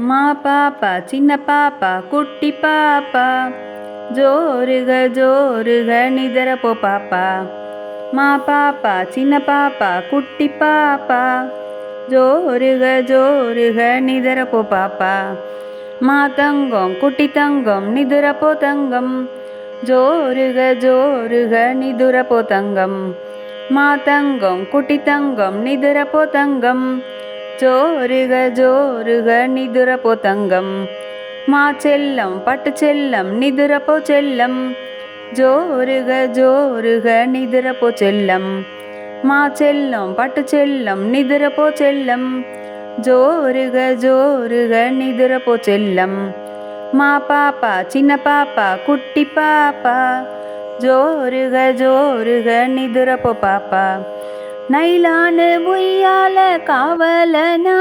மா பாப்பா சின்ன பாப்பா குட்டி பாப்பா ஜோருக ஜோருக நிதரப்போ பாப்பா. மா பாப்பா சின்ன பாப்பா குட்டி பாப்பா ஜோருக ஜோருக நிதரப்போ பாப்பா. மா தங்கம் குட்டி தங்கம் நிதுரப்போ தங்கம் ஜோருக ஜோருக நிதுரப்போ தங்கம். மா தங்கம் குட்டி தங்கம் நிதுரப்போ தங்கம் ஜோருக ஜோருக நிதுரப்போ தங்கம். மா செல்லம் பட்டு செல்லம் நிதுரப்போ செல்லம் ஜோருக ஜோருக நிதுரப்போ செல்லம். மா செல்லம் பட்டு செல்லம் நிதுரப்போ செல்லம் ஜோருக ஜோருக நிதுரப்போ செல்லம். மா பாப்பா சின்ன பாப்பா குட்டி பாப்பா ஜோருக ஜோருக நிதுரப்போ பாப்பா. நைலான உய்யால காவலனா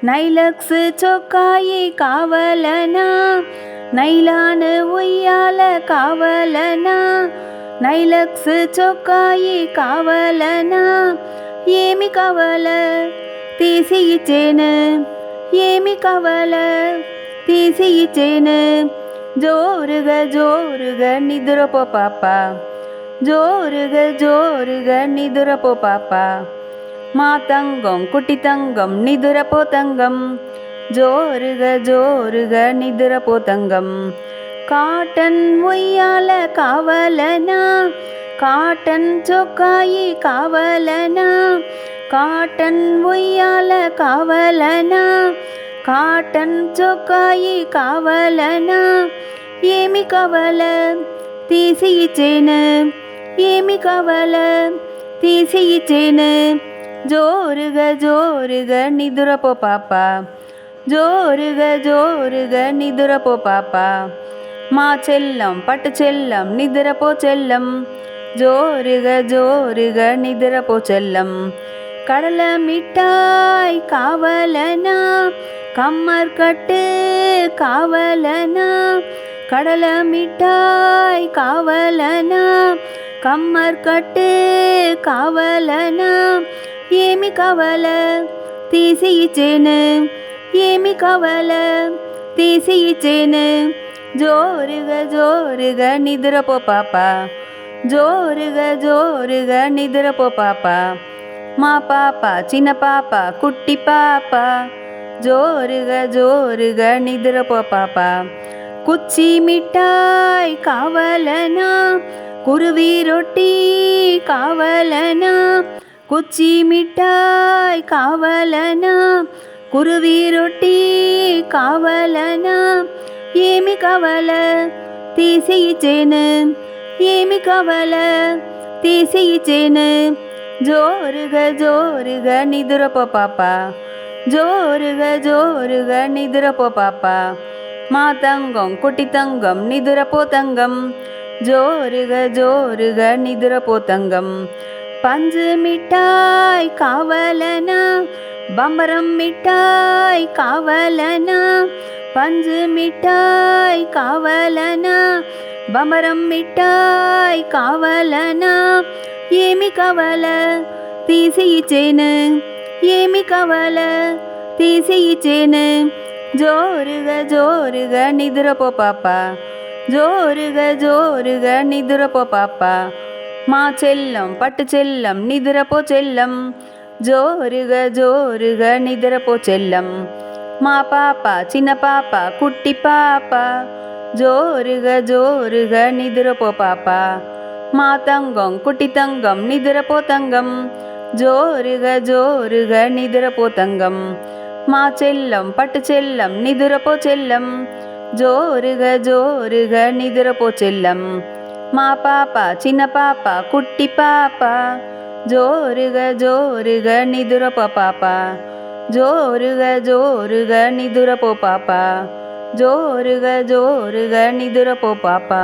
நைலக்ஸ் சொக்காயி காவலனா. நைலான உய்யால కావలనా నైలక్స్ చొక్కాయి కావలనా. ఏమి కావాల తీసి ఇచ్చేను ఏమి కావాల తీసి ఇచ్చేను జోరుగా జోరుగా నిద్రపో పాపా జోరుగా జోరుగా నిద్రపో పాపా. మా తంగం కుట్టి తంగం నిదురపో తంగం జోరుగా జోరుగా నిదురపో తంగం. కాటన్ ఉయ్యాల కావలనా కాటన్ చొక్కాయి కావలనా. కాటన్ ఉయ్యాల కావలనా కాటన్ చొక్కాయి కావలనా. ఏమి కావాల తీసి ఇచ్చేను ఏమి కావాల తీసి ఇచ్చేను జోరుగా జోరుగా నిదురపో పాపా జోరుగా జోరుగా నిదురపో పాపా. మా చెల్లం పట్టు చెల్లం నిదురపో చెల్లం జోరుగా జోరుగా నిదురపో చెల్లం. கடல மிட்டாய் காவலனா கம்மர் கட்டு காவலனா. கடல மிட்டாய் காவலனா కమ్మర్ కట్టు కావలనా. ఏమి కావాల తీసి ఇచ్చేను ఏమి కావాల తీసి ఇచ్చేను జోరుగా జోరుగా నిద్రపో పాపా జోరుగా జోరుగా నిద్రపో పాపా. మా పాప చిన్న పాప కుట్టి పాప జోరుగా జోరుగా నిద్రపో పాపా. కుచ్చి మిఠాయి కావలనా కురువి రొట్టి కావలనా. కుచ్చి మిఠాయి కావలనా కురువి రొట్టి కావలనా. ఏమి కావాల తీసి ఇచ్చేను ఏమి కావాల తీసి ఇచ్చేను జోరుగా జోరుగా నిద్రపో పాపా జోరుగా జోరుగా నిద్రపో పాపా. మా తంగం కుట్టి తంగం నిదురపో తంగం జోరుగా జోరుగా నిదురపో తంగం. పంజు మిఠాయి కావలనా బంబరం మిఠాయి కావలనా. పంజు మిఠాయి కావలనా బంబరం మిఠాయి కావలనా. ఏమి కావాల తీసి ఇచ్చేను ఏమి కావాల తీసి ఇచ్చేను జోరుగా జోరుగా నిద్రపో పాపా జోరుగా జోరుగా నిద్రపో పాపా. మా చెల్లం పట్టు చెల్లం నిద్రపో చెల్లం జోరుగా జోరుగా నిద్రపో చెల్లం. మా పాప చిన్న పాప కుట్టి పాప జోరుగా జోరుగా నిద్రపో పాపా. మా తంగం కుట్టి తంగం నిద్రపో తంగం జోరుగా జోరుగా నిద్రపో తంగం. మా చెల్లం పట్టు చెల్లం నిద్రపో చెల్లం జోరుగా జోరుగా నిద్రపో చెల్లం. మా పాప చిన్న పాప కుట్టి పాప జోరుగా జోరుగా నిద్రపో పాపా జోరుగా జోరుగా నిద్రపో పాపా జోరుగా జోరుగా నిద్రపో పాపా.